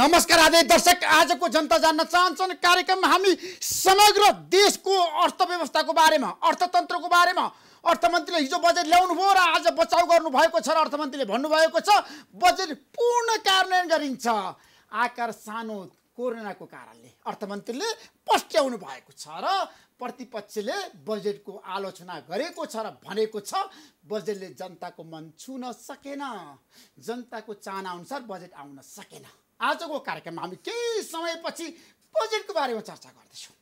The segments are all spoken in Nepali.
नमस्कार आदरणीय दर्शक, आजको जनता जान्न चाहन्छन् कार्यक्रममा हामी समग्र देशको अर्थव्यवस्थाको बारेमा, अर्थतन्त्रको बारेमा अर्थमन्त्रीले हिजो बजेट ल्याउनु भयो र आज बचाउ गर्नु भएको छ र अर्थमन्त्रीले भन्नुभएको छ बजेट पूर्ण कार्यान्वयन गरिन्छ। आकार सानो कोरोनाको कारणले अर्थमन्त्रीले पस्ट्याउनु भएको छ र प्रतिपक्षले बजेटको आलोचना गरेको छ र भनेको छ बजेटले जनताको मन छुन सकेन, जनताको चाहना अनुसार बजेट आउन सकेन। आजको कार्यक्रममा हामी केही समयपछि बजेटको बारेमा चर्चा गर्दैछौँ।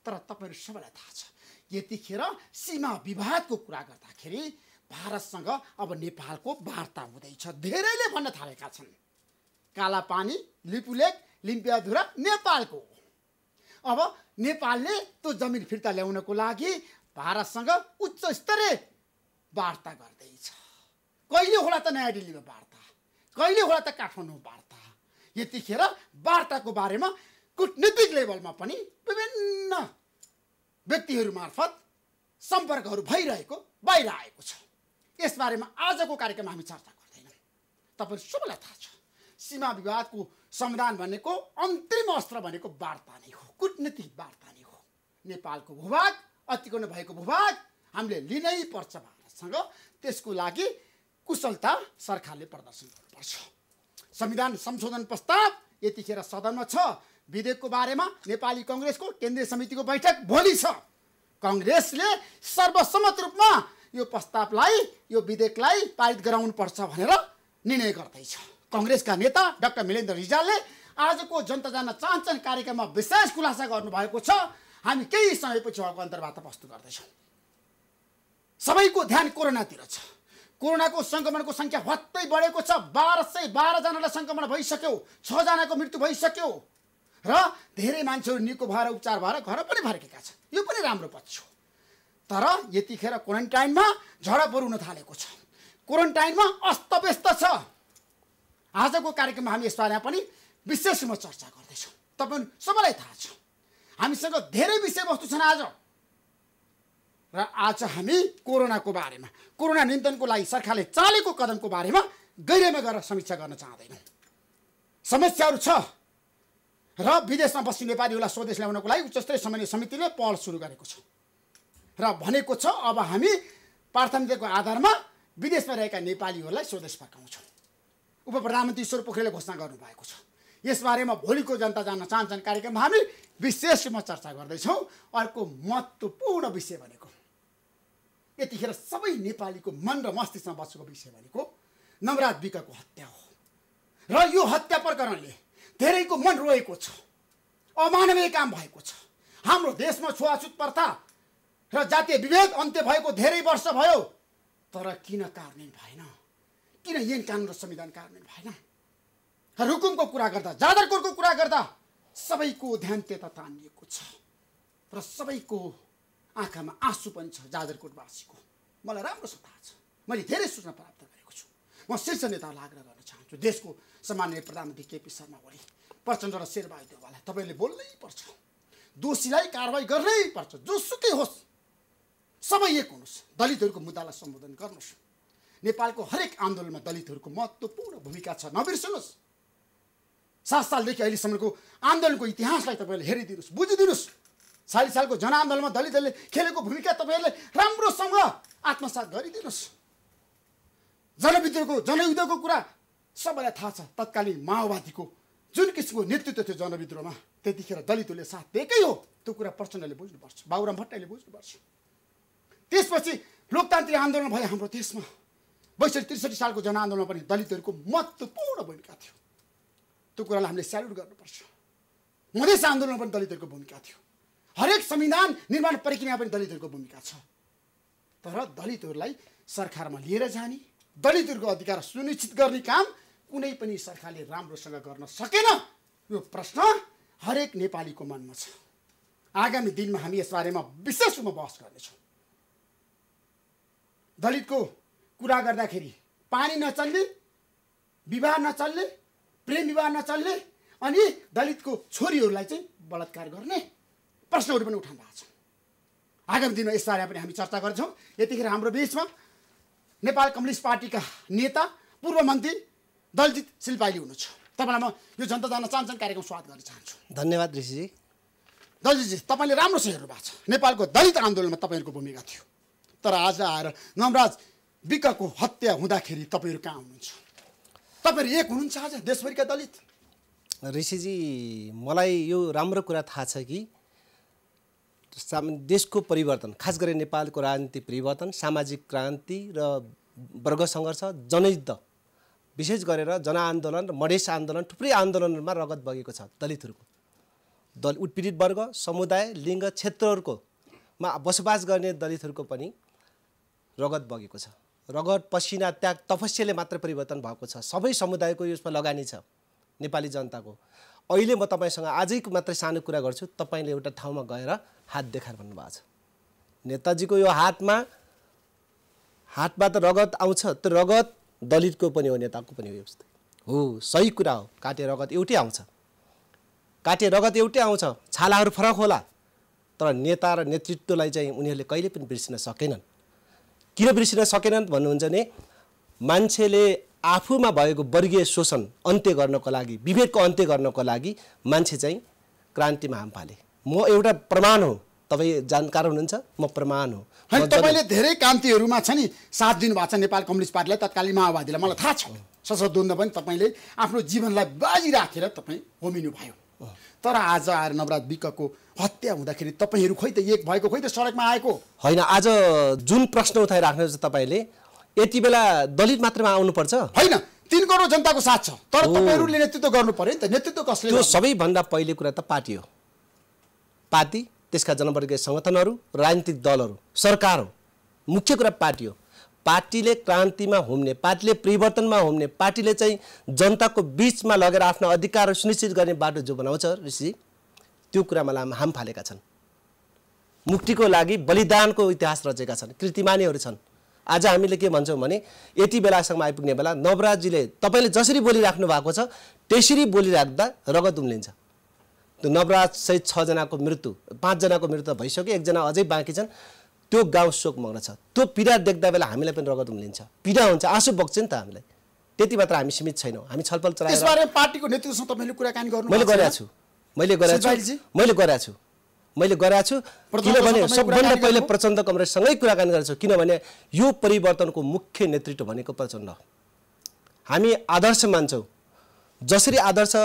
तर तपाईहरु सबैलाई थाहा छ यतिखेर सीमा विवादको कुरा गर्दाखेरि भारतसँग अब नेपालको वार्ता हुँदैछ। धेरैले भन्न थालेका छन् कालापानी, लिपुलेक, लिम्पियाधुरा नेपालको। अब नेपालले त्यो जमिन फिर्ता ल्याउनको लागि भारतसँग उच्च स्तरीय वार्ता गर्दैछ। कहिले होला त नयाँ दिल्लीमा वार्ता, कहिले होला त काठमाडौँ वार्ता। यतिखेर वार्ताको बारेमा कूटनीतिक लेभलमा पनि विभिन्न व्यक्तिहरू मार्फत सम्पर्कहरू भइरहेको बाहिर आएको छ। यसबारेमा आजको कार्यक्रममा हामी चर्चा गर्दैनौँ। तपाईहरु सबैलाई थाहा छ सीमा विवादको समाधान भनेको अन्तिम अस्त्र भनेको वार्ता नै हो, कूटनीतिक वार्ता नै हो। नेपालको भूभाग, अतिक्रमण भएको भूभाग हामीले लिनै पर्छ भारतसँग। त्यसको लागि कुशलता सरकारले प्रदर्शन गर्नुपर्छ। संविधान संशोधन प्रस्ताव यतिखेर सदनमा छ। विधेयकको बारेमा नेपाली कांग्रेसको केन्द्रीय समितिको बैठक भोलि छ। कांग्रेसले सर्वसम्मत रूपमा यो प्रस्तावलाई, यो विधेयकलाई पारित गराउनुपर्छ भनेर निर्णय गर्दैछ। कांग्रेसका नेता डाक्टर मिलेन्द्र रिजालले आजको जनता जान्न चाहन्छन् कार्यक्रममा विशेष खुलासा गर्नुभएको छ। हामी केही समयपछि उहाँको अन्तर्वार्ता प्रस्तुत गर्दैछौँ। सबैको ध्यान कोरोनातिर छ। कोरोनाको संक्रमणको संख्या हत्तै बढेको छ। 1212 जनालाई संक्रमण भइसक्यो, 6 जनाको मृत्यु भइसक्यो र धेरै मान्छेहरू निको भएर उपचार भएर घर पनि फर्केका छन्। यो पनि राम्रो पक्ष हो। तर यतिखेर क्वारेन्टाइनमा झडपहरू हुन थालेको छ। क्वारेन्टाइनमा अस्तव्यस्त छ। आजको कार्यक्रममा हामी यसबारेमा पनि विशेष रूपमा चर्चा गर्दैछौँ। तपाईहरु सबैलाई थाहा छ हामीसँग धेरै विषयवस्तु छन् आज। र आज हामी कोरोनाको बारेमा, कोरोना नियन्त्रणको लागि सरकारले चालेको कदमको बारेमा गहिराइमा गएर समीक्षा गर्न चाहदैनौँ। समस्याहरू छ र विदेशमा बस्ने नेपालीहरूलाई स्वदेश ल्याउनको लागि उच्चस्तरीय समन्वय समितिले पहल सुरु गरेको छ र भनेको छ अब हामी प्राथमिकताको आधारमा विदेशमा रहेका नेपालीहरूलाई स्वदेश फर्काउँछौँ। उप प्रधानमन्त्री ईश्वर पोखरेलले घोषणा गर्नुभएको छ। यसबारेमा भोलिको जनता जान्न चाहन्छन् कार्यक्रममा हामी विशेष रूपमा चर्चा गर्दैछौँ। अर्को महत्त्वपूर्ण विषय भनेको यतिखेर सबै नेपालीको मन र मस्तिष्कमा बसेको विषय भनेको नवराज विकको हत्या हो र यो हत्या प्रकरणले धेरैको मन रोएको छ। अमानवीय काम भएको छ। हाम्रो देशमा छुवाछुत प्रथा र जातीय विभेद अन्त्य भएको धेरै वर्ष भयो। तर किन कार्यान्वयन भएन? किन ऐन कानुन र संविधान कार्यान्वयन भएन? रुकुमको कुरा गर्दा, जाजरकोटको कुरा गर्दा सबैको ध्यान त्यता तानिएको छ र सबैको आँखामा आँसु पनि छ। जाजरकोटवासीको मलाई राम्रोसँग थाहा छ। मैले धेरै सूचना प्राप्त गरेको छु। म शीर्ष नेताहरूलाई आग्रह गर्न चाहन्छु, देशको सम्माननीय प्रधानमन्त्री केपी शर्मा ओली, प्रचण्ड र शेरबहादुर देउवालाई तपाईँले बोल्नै पर्छ। दोषीलाई कारवाही गर्नै पर्छ, जोसुकै होस्। सबै एक हुनुहोस्, दलितहरूको मुद्दालाई सम्बोधन गर्नुहोस्। नेपालको हरेक आन्दोलनमा दलितहरूको महत्त्वपूर्ण भूमिका छ, नबिर्सनुहोस्। 7 सालदेखि अहिलेसम्मको आन्दोलनको इतिहासलाई तपाईँहरूले हेरिदिनुहोस्, बुझिदिनुहोस्। 40 सालको जनआन्दोलनमा दलितहरूले खेलेको भूमिका तपाईँहरूले राम्रोसँग आत्मसात गरिदिनुहोस्। जनविद्रोहको, जनयुद्धको कुरा सबैलाई थाहा छ। तत्कालीन माओवादीको जुन किसिमको नेतृत्व थियो जनविद्रोहमा, त्यतिखेर दलितहरूले साथ दिएकै हो। त्यो कुरा प्रचण्डले बुझ्नुपर्छ, बाबुराम भट्टराईले बुझ्नुपर्छ। त्यसपछि लोकतान्त्रिक आन्दोलन भयो हाम्रो देशमा। 62-63 सालको जनआन्दोलनमा पनि दलितहरूको महत्त्वपूर्ण भूमिका थियो। त्यो कुरालाई हामीले स्याल्युट गर्नुपर्छ। मधेस आन्दोलनमा पनि दलितहरूको भूमिका थियो। हरेक संविधान निर्माण प्रक्रियामा पनि दलितहरूको भूमिका छ। तर दलितहरूलाई सरकारमा लिएर जाने, दलितहरूको अधिकार सुनिश्चित गर्ने काम कुनै पनि सरकारले राम्रोसँग गर्न सकेन। यो प्रश्न हरेक नेपालीको मनमा छ। आगामी दिनमा हामी यसबारेमा विशेष रूपमा बहस गर्नेछौँ। दलितको कुरा गर्दाखेरि पानी नचल्ने, विवाह नचल्ने, प्रेम विवाह नचल्ने अनि दलितको छोरीहरूलाई चाहिँ बलात्कार गर्ने प्रश्नहरू पनि उठाउनु भएको छ। आगामी दिनमा यसबारेमा पनि हामी चर्चा गर्छौँ। यतिखेर हाम्रो बिचमा नेपाल कम्युनिस्ट पार्टीका नेता, पूर्व मन्त्री दलजित सिलपाइली हुनुहुन्छ। तपाईँलाई म यो जनता जान्न चाहन्छन् कार्यक्रम स्वागत गर्न चाहन्छु। धन्यवाद ऋषिजी। दलितजी, तपाईँले राम्रोसँग हेर्नु भएको छ, नेपालको दलित आन्दोलनमा तपाईँहरूको भूमिका थियो, तर आज आएर नवराज विकको हत्या हुँदाखेरि तपाईँहरू कहाँ हुनुहुन्छ? तपाईँहरू एक हुनुहुन्छ आज देशभरिका दलित? ऋषिजी, मलाई यो राम्रो कुरा थाहा छ कि देशको परिवर्तन, खास गरी नेपालको राजनीतिक परिवर्तन, सामाजिक क्रान्ति र वर्ग सङ्घर्ष, जनयुद्ध, विशेष गरेर जनआन्दोलन र मधेस आन्दोलन, थुप्रै आन्दोलनहरूमा रगत बगेको छ। दलितहरूको उत्पीडित वर्ग, समुदाय, लिङ्ग, क्षेत्रहरूको बसोबास गर्ने दलितहरूको पनि रगत बगेको छ। रगत, पसिना, त्याग, तपस्याले मात्र परिवर्तन भएको छ। सबै समुदायको यसमा लगानी छ, नेपाली जनताको। अहिले म तपाईँसँग आजैको मात्रै सानो कुरा गर्छु। तपाईँले एउटा ठाउँमा गएर हात देखाएर भन्नुभएको छ, नेताजीको यो हातबाट रगत आउँछ, त्यो रगत दलितको पनि हो, नेताको पनि हो। यस्तै हो, सही कुरा हो। काटे रगत एउटै आउँछ, काटे रगत एउटै आउँछ, छालाहरू फरक होला, तर नेता र नेतृत्वलाई चाहिँ उनीहरूले कहिले पनि बिर्सिन सकेनन्। किन बिर्सिन सकेनन् भन्नुहुन्छ भने मान्छेले आफूमा भएको वर्गीय शोषण अन्त्य गर्नको लागि, विभेदको अन्त्य गर्नको लागि मान्छे चाहिँ क्रान्तिमा हाम फाले। म एउटा प्रमाण हो, तपाईँ जानकार हुनुहुन्छ, म प्रमाण हो। तपाईँले धेरै क्रान्तिहरूमा छ नि साथ दिनुभएको छ नेपाल कम्युनिस्ट पार्टीलाई, तत्कालीन माओवादीलाई, मलाई थाहा छ। सशस्त्र द्वन्द्व पनि तपाईँले आफ्नो जीवनलाई बाजी राखेर तपाईँ होमिनु भयो। तर आज आएर नवराज विकको हत्या हुँदाखेरि तपाईँहरू खोइ त एक भएको, खोइ त सडकमा आएको होइन। आज जुन प्रश्न उठाइराख्नुहुन्छ तपाईँले, यति बेला दलित मात्रमा आउनुपर्छ होइन, 3 करोड जनताको साथ छ, तर तपाईँहरूले नेतृत्व गर्नु पर्यो नि त। नेतृत्व कसले? त्यो सबैभन्दा पहिले कुरा त पार्टी हो। पार्टी, त्यसका जनवर्गीय सङ्गठनहरू, राजनीतिक दलहरू, सरकार हो। मुख्य कुरा पार्टी हो। पार्टीले क्रान्तिमा हुम्ने, पार्टीले परिवर्तनमा हुम्ने, पार्टीले चाहिँ जनताको बिचमा लगेर आफ्नो अधिकार सुनिश्चित गर्ने बाटो जो बनाउँछ ऋषि, त्यो कुरामा हाम फालेका छन्। मुक्तिको लागि बलिदानको इतिहास रचेका छन्, कीर्तिमानीहरू छन्। आज हामीले के भन्छौँ भने यति बेलासम्म आइपुग्ने बेला नवराजजीले तपाईँले जसरी बोलिराख्नु भएको छ त्यसरी बोलिराख्दा रगत उम्लिन्छ। त्यो नवराज सहित 6 जनाको मृत्यु, 5 जनाको मृत्यु भइसक्यो, 1 जना अझै बाँकी छन्। त्यो गाउँ शोकमग्न छ। त्यो पीडा देख्दा बेला हामीलाई पनि रगत उम्लिन्छ, पीडा हुन्छ, आँसु बग्छ नि त हामीलाई। त्यति मात्र हामी सीमित छैनौँ, हामी छलफल चलाएर यसबारे पार्टीको नेतृत्वसँग तपाईँले कुराकानी गर्नु? मैले गरेको छु, किनभने सबभन्दा पहिले प्रचण्ड कमरेडसँगै कुराकानी गरेको छु। किनभने यो परिवर्तनको मुख्य नेतृत्व भनेको प्रचण्ड हो। हामी आदर्श मान्छौँ, जसरी आदर्श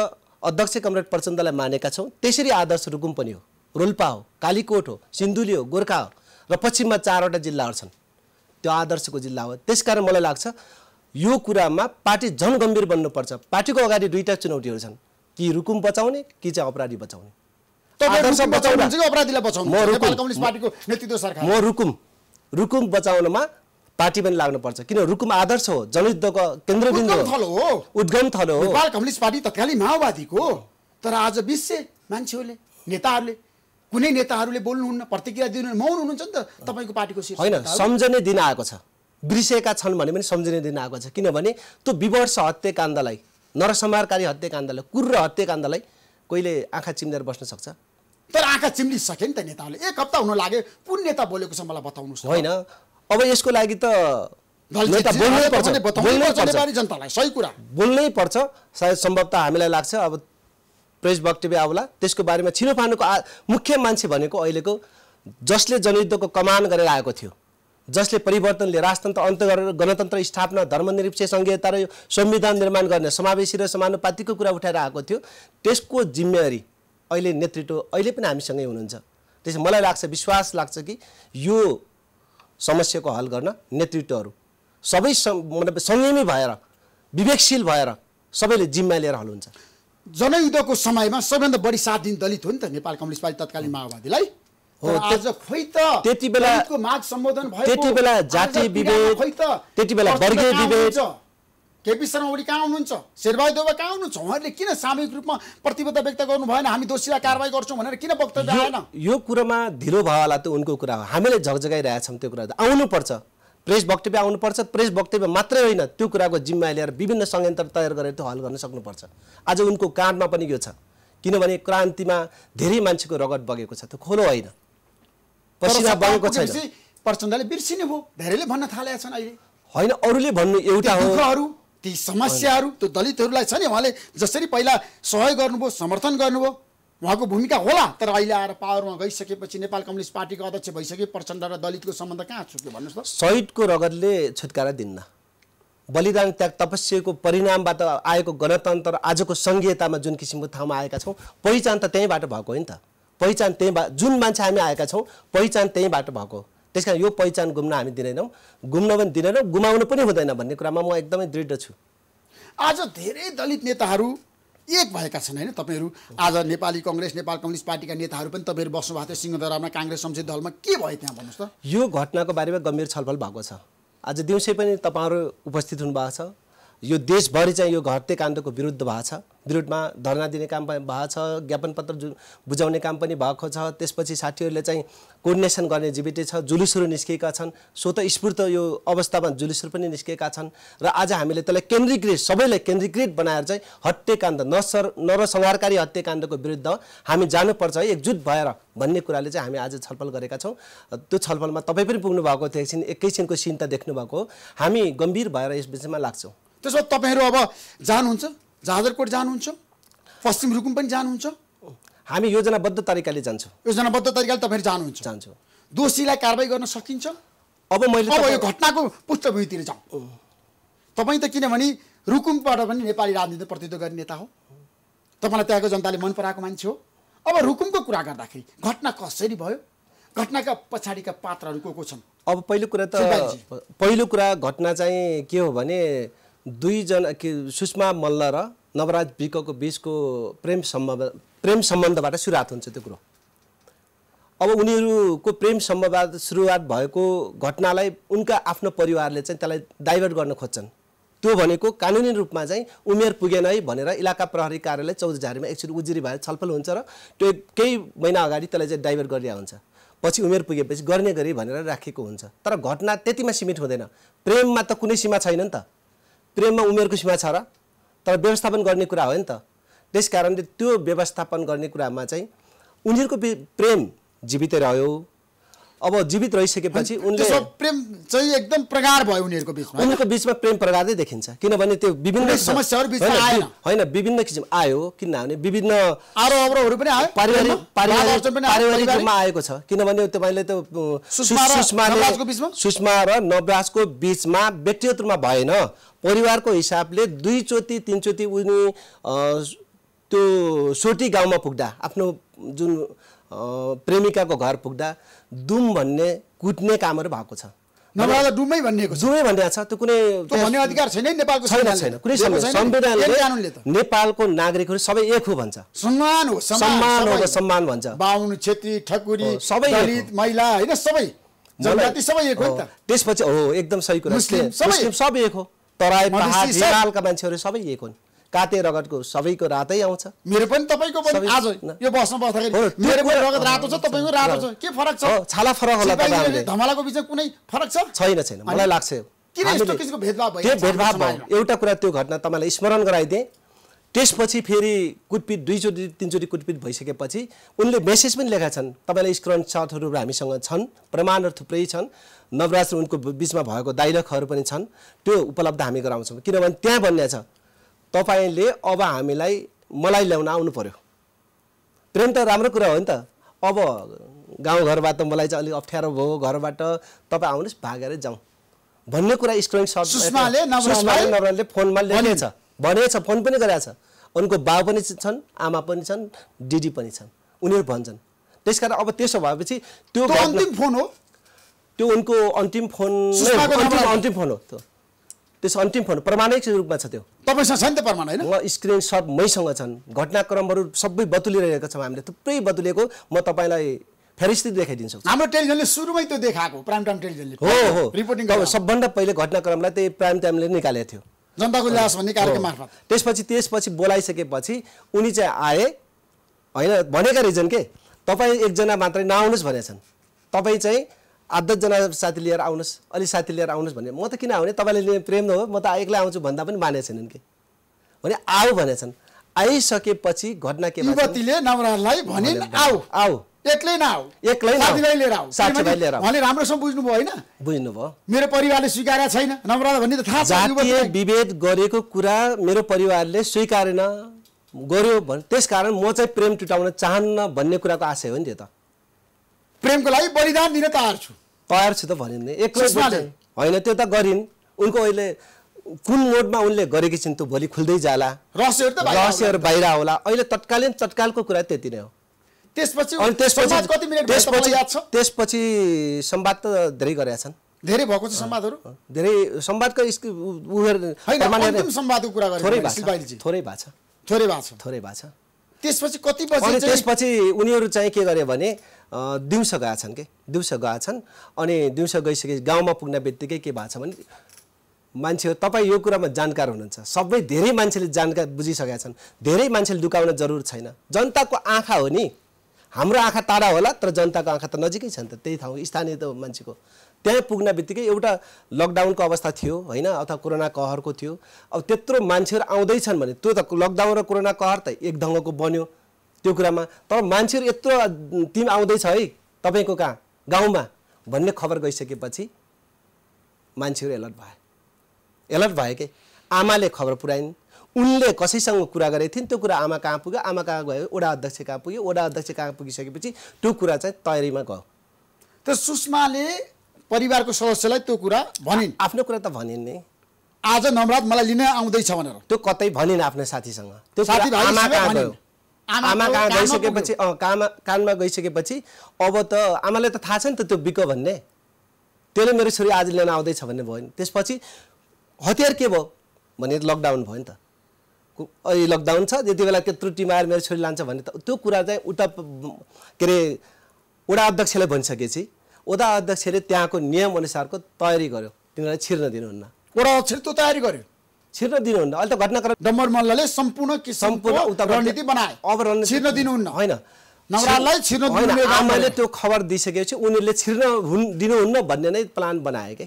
अध्यक्ष कमरेड प्रचण्डलाई मानेका छौँ त्यसरी आदर्श रुकुम पनि हो, रोल्पा हो, कालीकोट हो, सिन्धुली हो, गोर्खा हो, र पश्चिममा 4वटा जिल्लाहरू छन्। त्यो आदर्शको जिल्ला हो। त्यसकारण मलाई लाग्छ यो कुरामा पार्टी झन गम्भीर बन्नुपर्छ। पार्टीको अगाडि 2टा चुनौतीहरू छन्, कि रुकुम बचाउने कि चाहिँ अपराधी बचाउने। आदर्श बचाउनु हुन्छ कि अपराधीलाई बचाउनु? नेपाल कम्युनिस्ट पार्टीको नेतृत्व सरकार म रुकुम बचाउनमा पार्टी पनि लाग्नुपर्छ। किन? रुकुम आदर्श हो, जनयुद्धको केन्द्रबिन्दु हो, उद्गम थलो हो। नेपाल कम्युनिस्ट पार्टी तत्कालीन माओवादीको, तर आज विश्व मान्छेहरूले, नेताहरूले, कुनै नेताहरूले बोल्नुहुन्न, प्रतिक्रिया दिनु, मौन हुनुहुन्छ नि त तपाईँको पार्टीको शीर्ष होइन। सम्झने दिन आएको छ, बिर्सेका छन् भने पनि सम्झने दिन आएको छ। किनभने त्यो विवर्ष हत्याकाण्डलाई, नरसंहारकारी हत्याकाण्डलाई, क्रूर हत्याकाण्डलाई कहिले आँखा चिम्लेर बस्न सक्छ? तर आँखा चिम्लिसके नि त नेताहरूले। 1 हप्ता हुन लाग्यो, कुन नेता बोलेको छ मलाई बताउनुहोस्। होइन, अब यसको लागि त नेता बोल्नै पर्छ, जनतालाई सही कुरा बोल्नै पर्छ। सायद सम्भवतः हामीलाई लाग्छ अब प्रेस वक्तव्य आउला, त्यसको बारेमा छिनोफानोको मुख्य मान्छे भनेको अहिलेको जसले जनयुद्धको कमान गरेर आएको थियो, जसले परिवर्तनले राजतन्त्र अन्त्य गरेर गणतन्त्र स्थापना, धर्मनिरपेक्ष संघीयता र संविधान निर्माण गर्ने, समावेशी र समानुपातिको कुरा उठाएर आएको थियो, त्यसको जिम्मेवारी अहिले नेतृत्व अहिले पनि हामीसँगै हुनुहुन्छ। त्यसैले मलाई लाग्छ, विश्वास लाग्छ कि यो समस्याको हल गर्न नेतृत्वहरू सबै संयमी भएर, विवेकशील भएर सबैले जिम्मा लिएर हल हुन्छ। जनयुद्धको समयमा सबैभन्दा बढी साथ दिन दलित हो नि त नेपाल कम्युनिस्ट पार्टी तत्कालीन माओवादीलाई। आज खोइ त त्यति बेलाको माग सम्बोधन भएको, त्यति बेला जातीय विभेद, त्यति बेला वर्गीय विभेद। केपी शर्मा ओली कहाँ हुनुहुन्छ? शेरबहादुर देउवा कहाँ हुनुहुन्छ? उहाँहरूले किन सामूहिक रूपमा प्रतिबद्धता व्यक्त गर्नु भएन? हामी दोषीलाई कारबाही गर्छौँ भनेर किन वक्तव्य आएन? यो कुरामा ढिलो भयो होला, त उनको कुरा हो। हामीले झकझगाइरहेछौँ त्यो कुरा। आउनुपर्छ, प्रेस वक्तव्य आउनुपर्छ। प्रेस वक्तव्य मात्रै होइन, त्यो कुराको जिम्मा लिएर विभिन्न संयन्त्र तयार गरेर त्यो हल गर्न सक्नुपर्छ। आज उनको काँधमा पनि यो छ, किनभने क्रान्तिमा धेरै मान्छेको रगत बगेको छ, त्यो खोलो होइन, पसिना बगेको छैन। प्रचण्डले बिर्सिने भयो, धेरैले भन्न थालेका छन् अहिले। होइन, अरूले भन्नु एउटा हो, ती समस्याहरू त्यो दलितहरूलाई छ नि, उहाँले जसरी पहिला सहयोग गर्नुभयो, समर्थन गर्नुभयो, उहाँको भूमिका होला। तर अहिले आएर पावरमा गइसकेपछि नेपाल कम्युनिस्ट पार्टीको अध्यक्ष भइसके प्रचण्ड र दलितको सम्बन्ध कहाँ छुट्यो भन्नुहोस् त? शहीदको रगतले छुटकारा दिन्न। बलिदान त्याग तपस्याको परिणामबाट आएको गणतन्त्र आजको सङ्घीयतामा जुन किसिमको ठाउँमा आएका छौँ, पहिचान त त्यहीँबाट भएको हो नि त। पहिचान त्यहीँबाट जुन मान्छे हामी आएका छौँ, पहिचान त्यहीँबाट भएको। त्यस कारण यो पहिचान गुम्न हामी दिँदैनौँ, गुम्न पनि दिँदैनौँ, गुमाउनु पनि हुँदैन भन्ने कुरामा म एकदमै दृढ छु। आज धेरै दलित नेताहरू एक भएका छन् होइन? तपाईँहरू आज नेपाली कङ्ग्रेस, नेपाल कम्युनिस्ट पार्टीका नेताहरू पनि तपाईँहरू बस्नुभएको थियो सिंहदरबारमा काङ्ग्रेस संसदीय दलमा, के भयो त्यहाँ भन्नुहोस् त? यो घटनाको बारेमा गम्भीर छलफल भएको छ। आज दिउँसै पनि तपाईँहरू उपस्थित हुनुभएको छ। यो देशभरि चाहिँ यो हत्याकाण्डको विरुद्ध भएको छ, विरुद्धमा धरना दिने काम पनि भएको छ, ज्ञापन पत्र बुझाउने काम पनि भएको छ। त्यसपछि साथीहरूले चाहिँ कोर्डिनेसन गर्ने जिबिटे छ, जुलुसहरू निस्किएका छन्, स्वतःस्फूर्त यो अवस्थामा जुलुसहरू पनि निस्किएका छन्। र आज हामीले त्यसलाई केन्द्रीकृत, सबैलाई केन्द्रीकृत बनाएर चाहिँ हत्याकाण्ड नरसंहारकारी हत्याकाण्डको विरुद्ध हामी जानुपर्छ है, एकजुट भएर भन्ने कुराले चाहिँ हामी आज छलफल गरेका छौँ। त्यो छलफलमा तपाईँ पनि पुग्नु भएको थियो, एकैछिनको सिन त देख्नुभएको हो। हामी गम्भीर भएर यस विषयमा लाग्छौँ। त्यसो तपाईँहरू अब जानुहुन्छ, जाजरकोट जानुहुन्छ, पश्चिम रुकुम पनि जानुहुन्छ? हामी योजनाबद्ध तरिकाले जान्छौँ। योजनाबद्ध तरिकाले तपाईँहरू जान्छौँ। दोषीलाई कारबाही गर्न सकिन्छ? अब यो घटनाको पृष्ठभूमितिर जाउँ। तपाईँ त किनभने रुकुमबाट पनि नेपाली राजनीति प्रतिनिधित्व गर्ने नेता हो, तपाईँलाई त्यहाँको जनताले मन पराएको मान्छे हो। अब रुकुमको कुरा गर्दाखेरि घटना कसरी भयो, घटनाका पछाडिका पात्रहरू को छन्? अब पहिलो कुरा घटना चाहिँ के हो भने दुईजना सुषमा मल्ल र नवराज विकको बीचको प्रेम सम्बन्धबाट सुरुवात हुन्छ त्यो कुरो। अब उनीहरूको प्रेम सम्बन्ध सुरुवात भएको घटनालाई उनका आफ्नो परिवारले चाहिँ त्यसलाई डाइभर्ट गर्न खोज्छन्। त्यो भनेको कानुनी रूपमा चाहिँ उमेर पुगेन है भनेर इलाका प्रहरी कार्यालय चौधझारीमा एकचोटि उजुरी भएर छलफल हुन्छ र त्यो केही महिना अगाडि त्यसलाई चाहिँ डाइभर्ट गरिया हुन्छ। पछि उमेर पुगेपछि गर्ने गरी भनेर राखेको हुन्छ। तर घटना त्यतिमा सीमित हुँदैन। प्रेममा त कुनै सीमा छैन नि त, प्रेममा उमेरको सीमा छ र, तर व्यवस्थापन गर्ने कुरा हो नि त। त्यस कारणले त्यो व्यवस्थापन गर्ने कुरामा चाहिँ उनीहरूको प्रेम जीवितै रह्यो। अब जीवित रहिसकेपछि उनले प्रेम चाहिँ एकदम प्रगाढ भयो उनीहरूको बीचमा प्रेम प्रगाढै देखिन्छ। किनभने त्यो विभिन्न समस्याहरू बीचमा आएन होइन, विभिन्न किसिम आयो, किनभने विभिन्न आरोपहरू पनि आयो, पारिवारिक रूपमा आएको छ। किनभने तपाईँले त सुषमा र नवराजको बीचमा व्यक्तिगत रूपमा भएन, परिवारको हिसाबले दुईचोटि तीनचोटि उनी त्यो सोटी गाउँमा पुग्दा, आफ्नो जुन प्रेमिकाको घर पुग्दा दुम भन्ने कुट्ने कामहरू भएको छ। नवराजलाई दुमै भनिएको छ, दुमै भनिएको छ। त्यो कुनै भन्ने अधिकार छैन नेपालको, छैन कुनै संविधानले नेपालको नागरिकहरू सबै एक हो भन्छ, सम्मान सम्मान भन्छ। बाहुन, क्षेत्री, ठकुरी, सबै दलित, महिला हैन, सबै जनजाति सबै एक हो नि त। त्यसपछि हो एकदम सही कुरा, मुस्लिम सबै एक हो। तराई पहाड हिमालका मान्छेहरू सबै एक हुन्। काते रगतको सबैको रातै आउँछ। मेरो पनि तपाईको पनि आज यो बस्न बस्दाखेरि मेरो पनि रगत रातो छ, तपाईको रातो छ, के फरक छ? छाला फरक होला तपाईहरुले। धमालाको बीचमा कुनै फरक छ? छैन। मलाई लाग्छ किन यस्तो किसिमको भेदभाव भयो? त्यो भेदभाव भयो। एउटा कुरा त्यो घटना तपाईलाई स्मरण गराइदिए। त्यसपछि फेरि कुटपिट दुईचोटि तीनचोटि कुटपिट भइसकेपछि उनले मेसेज पनि लेखेका छन्। तपाईलाई स्क्रिनशटहरू हामीसँग छन्, प्रमाणहरू थुप्रै छन्। नवराज र उनको बीचमा भएको डायलगहरू पनि छन्, त्यो उपलब्ध हामी गराउँछौँ। किनभने त्यहाँ भन्ने छ तपाईले अब मलाई ल्याउन आउनु पर्यो। प्रेम त राम्रो कुरा हो नि त। अब गाउँघरबाट मलाई चाहिँ अलिक अप्ठ्यारो भयो, घरबाट तपाईँ आउनुहोस् भागेर जाउँ भन्ने कुरा स्क्रिनशट सुषमाले नवराजले फोनमा लेखेछ, भनेछ, फोन पनि गरेछ। उनको बाउ पनि छन्, आमा पनि छन्, दिदी पनि छन्, उनीहरू भन्छन्। त्यसकारण अब त्यसो भएपछि त्यो अन्तिम फोन हो, त्यो उनको अन्तिम फोन हो। त्यस अन्तिम फोन प्रमाणिक रूपमा छ। त्यो तपाईसँग छ नि त प्रमाण हैन? म स्क्रिनशट मैसँग छन्। घटनाक्रमहरू सबै बतुलिरहेका छौँ हामीले, थुप्रै बतुलेको। म तपाईलाई फेरिस्ती देखाइदिन्छु। हाम्रो टेलिभिजनले सुरुमै त्यो देखाएको, प्राइम टाइम टेलिभिजनले हो रिपोर्टिङ सबभन्दा पहिले घटनाक्रमलाई त्यही प्राइम टाइमले निकालेको थियो, जनताको इलाज भन्ने कार्यक्रम मार्फत। त्यसपछि बोलाइसकेपछि उनी चाहिँ आए हैन, भनेका रिजन के तपाईँ एकजना मात्रै नआउनुहोस् भनेछन्। तपाईँ चाहिँ 8-10जना साथी लिएर आउनुहोस्, अलि साथी लिएर आउनुहोस् भने म त किन आउने, तपाईँले प्रेम हो, म त एक्लै आउँछु भन्दा पनि मानेछन् कि भने आऊ भनेछन्। आइसकेपछि घटना के युवतीले नवराजलाई भनिन् आऊ एक्लै नआऊ, एक्लै नआऊ, साथीभाइ लिएर आऊ। साथीभाइ लिएर आऊ। उहाँले राम्रोसँग बुझ्नुभयो होइन? बुझ्नुभयो। मेरो परिवारले स्वीकारेको छैन नम्रता भन्ने त थाहा छ। जातीय विभेद गरेको कुरा मेरो परिवारले स्वीकारेन गर्यो भने त्यसकारण म चाहिँ प्रेम टुटाउन चाहन्न भन्ने कुराको आशय हो नि त्यो त। प्रेमको लागि बलिदान दिन तयार छु। तयार छु त भनिन् नि एक्लै होइन त्यो त गरिन्। उनको अहिले कुन मोडमा उनले गरेकी छिन् त्यो भोलि खुल्दै जाला, रहस्यहरू बाहिर आउला। अहिले तत्कालको कुरा त्यति नै हो। त्यसपछि संवाद त धेरै गरेका छन्। धेरै भएको छ संवादहरू, धेरै संवादको संवादको कुरा थोरै भएको छ। त्यसपछि उनीहरू चाहिँ के गरे भने दिउँसो गएका छन् के, दिउँसो गएका छन्। अनि दिउँसो गइसके गाउँमा पुग्ने बित्तिकै के भएको छ भने मान्छेहरू, तपाईँ यो कुरामा जानकार हुनुहुन्छ, सबै धेरै मान्छेले जानकार बुझिसकेका छन्। धेरै मान्छेले लुकाउन जरुर छैन। जनताको आँखा हो नि, हाम्रो आँखा टाढा होला तर जनताको आँखा त नजिकै छ नि त। त्यही ठाउँ स्थानीय त मान्छेको त्यहाँ पुग्न बित्तिकै एउटा लकडाउनको अवस्था थियो होइन, अथवा कोरोना कहरको थियो। अब त्यत्रो मान्छेहरू आउँदैछन् भने त्यो त लकडाउन र कोरोना कहर त एक ढङ्गको बन्यो त्यो कुरामा। तर मान्छेहरू यत्रो टिम आउँदैछ है तपाईँको कहाँ गाउँमा भन्ने खबर गइसकेपछि मान्छेहरू एलर्ट भयो के। आमाले खबर पुर्याइन्, उनले कसैसँग कुरा गरेकी थिइन्, त्यो कुरा आमा कहाँ पुग्यो, आमा कहाँ गयो, वडा अध्यक्ष कहाँ पुग्यो, वडा अध्यक्ष कहाँ पुगिसकेपछि त्यो कुरा चाहिँ तयारीमा गयो। त सुषमाले परिवारको सदस्यलाई त्यो कुरा भनिन्, आफ्नो कुरा त भनिन् नि। आज नवरात मलाई लिन आउँदैछ भनेर त्यो कतै भनिन् आफ्नो साथीसँग। त्यो आमा कहाँ गयो, आमा कहाँ गइसकेपछि कानमा गइसकेपछि अब त आमाले त थाहा छ नि त त्यो बिको भन्ने, त्यसले मेरो छोरी आज लिन आउँदैछ भन्ने भयो नि। त्यसपछि हतियार के भयो भने लकडाउन भयो नि त। अहिले लकडाउन छ, यति बेला त्यत्रो टिम आएर मेरो छोरी लान्छ भन्ने त त्यो कुरा चाहिँ उता के अरे वडा अध्यक्षले भनिसकेपछि वडा अध्यक्षले त्यहाँको नियम अनुसारको तयारी गर्यो, तिनीहरूलाई छिर्न दिनुहुन्न। वडा अध्यक्षले त्यो तयारी गर्यो, छिर्न दिनुहुन्न। अहिले त घटनाक्रम डम्बर मल्लले सम्पूर्ण उता रणनीति बनाए, अब छिर्न दिनुहुन्न होइन, नवरातलाई छिर्न दिनुहुन्न। आमाले त्यो खबर दिइसकेपछि उनीहरूले छिर्न दिनुहुन्न भन्ने नै प्लान बनाए के,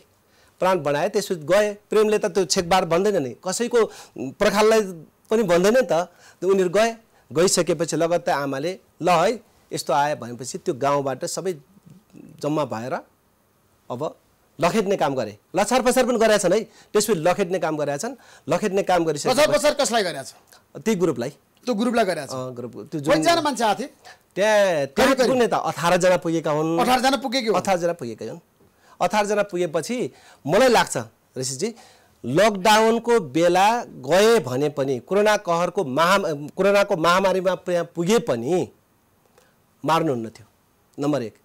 प्लान बनाए। त्यसपछि गए। प्रेमले त त्यो छेकबार भन्दैन नि, कसैको पर्खाललाई पनि भन्दैन नि त। उनीहरू गइसकेपछि लगत्तै आमाले ल है यस्तो आयो भनेपछि त्यो गाउँबाट सबै जम्मा भएर अब लखेट्ने काम गरे। लछार पछार पनि गरेका छन् है। त्यसपछि लखेट्ने काम गरेका छन्। लखेट्ने काम गरिसकेपछि लछार पछार कसलाई गरेका छ? त्यही ग्रुपलाई गरेका छ। ग्रुप त्यो कतिजना मान्छे आथे त्यहाँ पुग्ने त 18 जना पुगेका हुन्। 18 जना पुगेका हुन्। 18 जना पुगेपछि मलाई लाग्छ ऋषिजी लकडाउनको बेला गए भने पनि कोरोनाको महामारीमा पुगे पनि मार्नुहुन्न थियो। नम्बर 1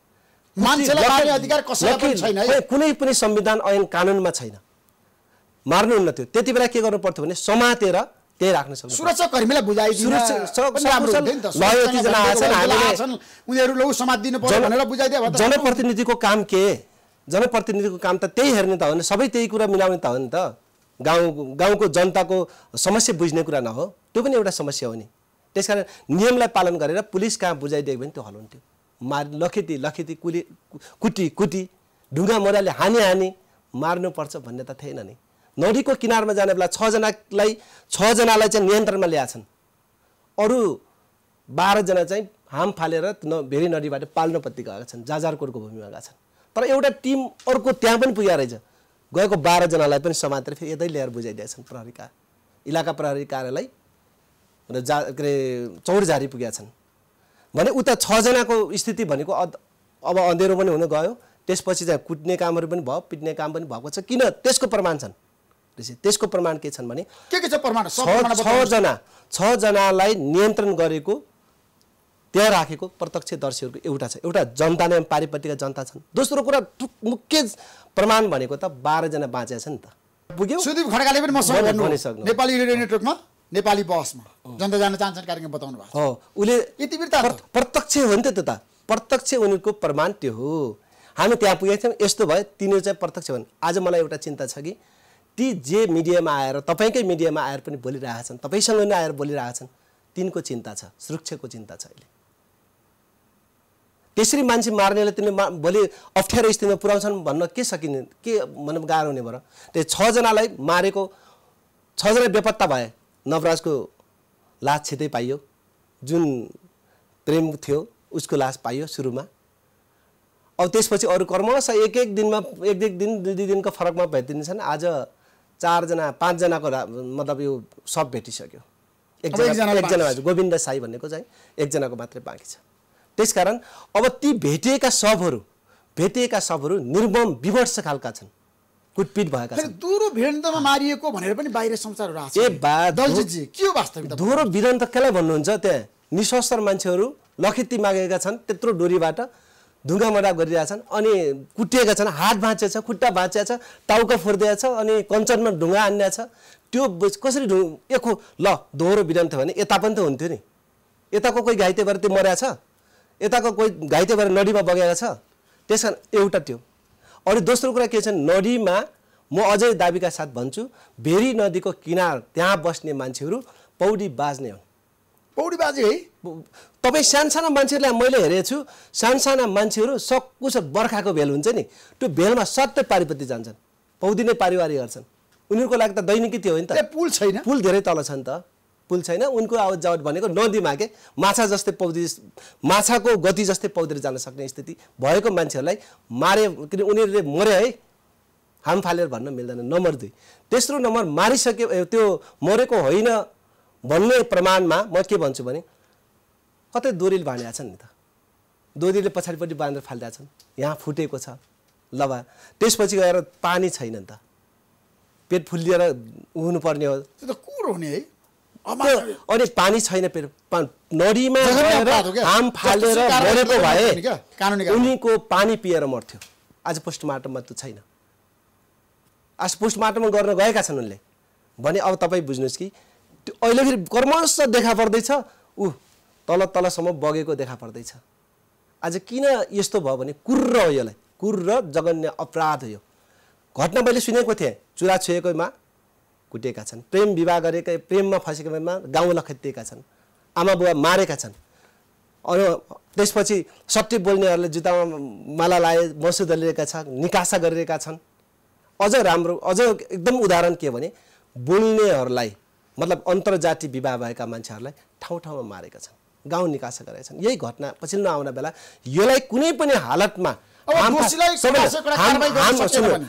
मान्छेलाई मार्ने अधिकार कसैलाई पनि छैन है, कुनै पनि संविधान ऐन कानुनमा छैन। मार्नुहुन्न थियो। त्यति बेला के गर्नु पर्थ्यो भने समातेर त्यही राख्न सक्नु। सुरक्षाकर्मीलाई बुझाइदिनु उनीहरू लौ समात्दिनु पर्यो भनेर बुझाइदिए भए जनप्रतिनिधिको काम के? जनप्रतिनिधिको काम त त्यही हेर्ने त हो नि, सबै त्यही कुरा मिलाउने त हो नि त। गाउँको जनताको समस्या बुझ्ने कुरा न हो, त्यो पनि एउटा समस्या हो नि। त्यसकारण नियमलाई पालन गरेर पुलिस कहाँ बुझाइदियो भने त्यो हल हुन्थ्यो। लखेटी कुटी ढुङ्गा मोराले हानी मार्नुपर्छ भन्ने त थिएन नि। नदीको किनारमा जाने बेला 6 जनालाई चाहिँ नियन्त्रणमा ल्याएछन्। अरू 12 जना चाहिँ हाम फालेर भेरी नदीबाट पाल्नपट्टि गएका छन्, जाजारकोटको भूमिमा गएका छन्। तर एउटा टिम अर्को त्यहाँ पनि पुगेको रहेछ। गएको 12 जनालाई पनि समातेर फेरि यतै ल्याएर बुझाइदिएछन्। इलाका प्रहरी कार्यालय र के अरे चौरझारी पुगेका छन् भने उता 6 जनाको स्थिति भनेको अब अँधेरो पनि हुन गयो। त्यसपछि चाहिँ कुट्ने कामहरू पनि भयो, पिट्ने काम पनि भएको छ। किन? त्यसको प्रमाण छन्। त्यसको प्रमाण के छन् भने के छ प्रमाण? 6 जनालाई नियन्त्रण गरेको त्यहाँ राखेको प्रत्यक्षदर्शीहरूको एउटा छ। एउटा जनता नै पारिपट्टिका जनता छन्। दोस्रो कुरा मुख्य प्रमाण भनेको त 12 जना बाँचेका छन् नि त। पुग्यो सुदीप खड्काले पनि मसँग भन्नु नेपाली रेडियो नेटवर्कमा नेपाली बसमा जनता जान चाहन्छन् कार्यक्रम बताउनु भएको हो। उले यति बिर्ता प्रत्यक्ष हो नि त प्रत्यक्ष उनीहरूको प्रमाण त्यो हो। हामी त्यहाँ पुगेका थियौँ, यस्तो भयो, तिनीहरू चाहिँ प्रत्यक्ष भन्। आज मलाई एउटा चिन्ता छ कि ती जे मिडियामा आएर तपाईँकै मिडियामा आएर पनि बोलिरहेछन्, तपाईँसँग नै आएर बोलिरहेछन्, तिनको चिन्ता छ, सुरक्षाको चिन्ता छ। अहिले त्यसरी मान्छे मार्नेले तिनीले भोलि अप्ठ्यारो स्थितिमा पुर्याउँछन् भन्न के सकिने, के मतलब गाह्रो हुने भयो। त्यो 6 जनालाई मारेको 6 जना बेपत्ता भए। नवराजको लास छिटै पाइयो, जुन प्रेम थियो उसको लास पाइयो सुरुमा। अब त्यसपछि अरू क्रमशः एक दिनमा एक दिन 2 दिनको फरकमा भेटिन्छन्। आज 4 जना 5 जनाको मतलब यो सब भेटिसक्यो। एकजना गोविन्द साई भन्नेको चाहिँ एकजनाको मात्रै बाँकी छ। त्यसकारण अब ती भेटिएका शवहरू निर्मम विभत्स खालका छन्, कुटपिट भएका छन्। दोहोरो भिडन्तमा मारिएको भनेर पनि बाहिर समाचारहरू आएको छ। दलजितजी के हो वास्तविकता? दोहोरो भिडन्त केलाई भन्नुहुन्छ? त्यहाँ निशस्त्र मान्छेहरू लखेती मागेका छन्, त्यत्रो डोरीबाट ढुङ्गा मडा गरिरहेछन्, अनि कुटिएका छन्, हात भाँचेछ, खुट्टा भाँचेछ, टाउका फोडिदिएछ, अनि कञ्चनमा ढुङ्गा हान्ने छ। त्यो कसरी एकहो ल दोहोरो भिडन्त भने यता पनि त हुन्थ्यो नि। यताको कोही घाइते भएर त्यो मर्या छ, यताको कोही घाइते भएर नदीमा बगेको छ। त्यस कारण एउटा त्यो। अनि दोस्रो कुरा के छ, नदीमा म अझै दाबीका साथ भन्छु, भेरी नदीको किनार त्यहाँ बस्ने मान्छेहरू पौडी बाज्ने हुन्। पौडी बाजे है? तपाईँ सानसाना मान्छेहरूलाई मैले हेरेको छु, सानसाना मान्छेहरू सक्कुस बर्खाको भेल हुन्छ नि, त्यो भेलमा सत्तै पारिपट्टि जान्छन्, पौडी नै पारिवारी गर्छन्। उनीहरूको लागि त दैनिकी त्यो हो नि त। पुल छैन, पुल धेरै तल छ नि त, पुल छैन। उनको आवत जावट भनेको नदीमा के माछा जस्तै पौडी, माछाको गति जस्तै पौडेर जान सक्ने स्थिति भएको मान्छेहरूलाई मारे, किन उनीहरूले मरे है, हाम फालेर भन्न मिल्दैन। नम्बर 2। तेस्रो नम्बर मारिसक्यो, त्यो मरेको होइन भन्ने प्रमाणमा म के भन्छु भने कतै दोरीले बाँधेका छन् नि त, दोरीले पछाडिपट्टि बाँधेर फालिदिएका छन्, यहाँ फुटेको छ लबा। त्यसपछि गएर पानी छैन नि त, पेट फुलिएर हुनुपर्ने हो। त्यो त कुरो हुने है। अनि पानी छैन, पेट नदीमा हाम फालेर मरेको भए उनीको पानी पिएर मर्थ्यो। आज पोस्टमार्टममा त्यो छैन। आज पोस्टमार्टम गर्न गएका छन् उनले भने अब तपाईँ बुझ्नुहोस् कि त्यो अहिले फेरि क्रमशः देखा पर्दैछ, तलसम्म बगेको देखा पर्दैछ। आज किन यस्तो भयो भने कुर्र हो, यसलाई कुर्र जघन्य अपराध हो यो। घटना मैले सुनेको थिएँ, चुरा छुएकोमा कुटेका छन्, प्रेम विवाह गरेका, प्रेममा फँसेकोमा गाउँ लखेटिएका छन्, आमा बुवा मारेका छन्। अनि त्यसपछि सट्टी बोल्नेहरूले जुत्तामा माला लाए, मसुद लिएका छन्, निकासा गरिरहेका छन्। अझ राम्रो, अझ एकदम उदाहरण के भने बोल्नेहरूलाई मतलब अन्तर्जातीय विवाह भएका मान्छेहरूलाई ठाउँ ठाउँमा मारेका छन्, गाउँ निकासा गरेका छन्। यही घटना पछिल्लो आउन बेला यसलाई कुनै पनि हालतमा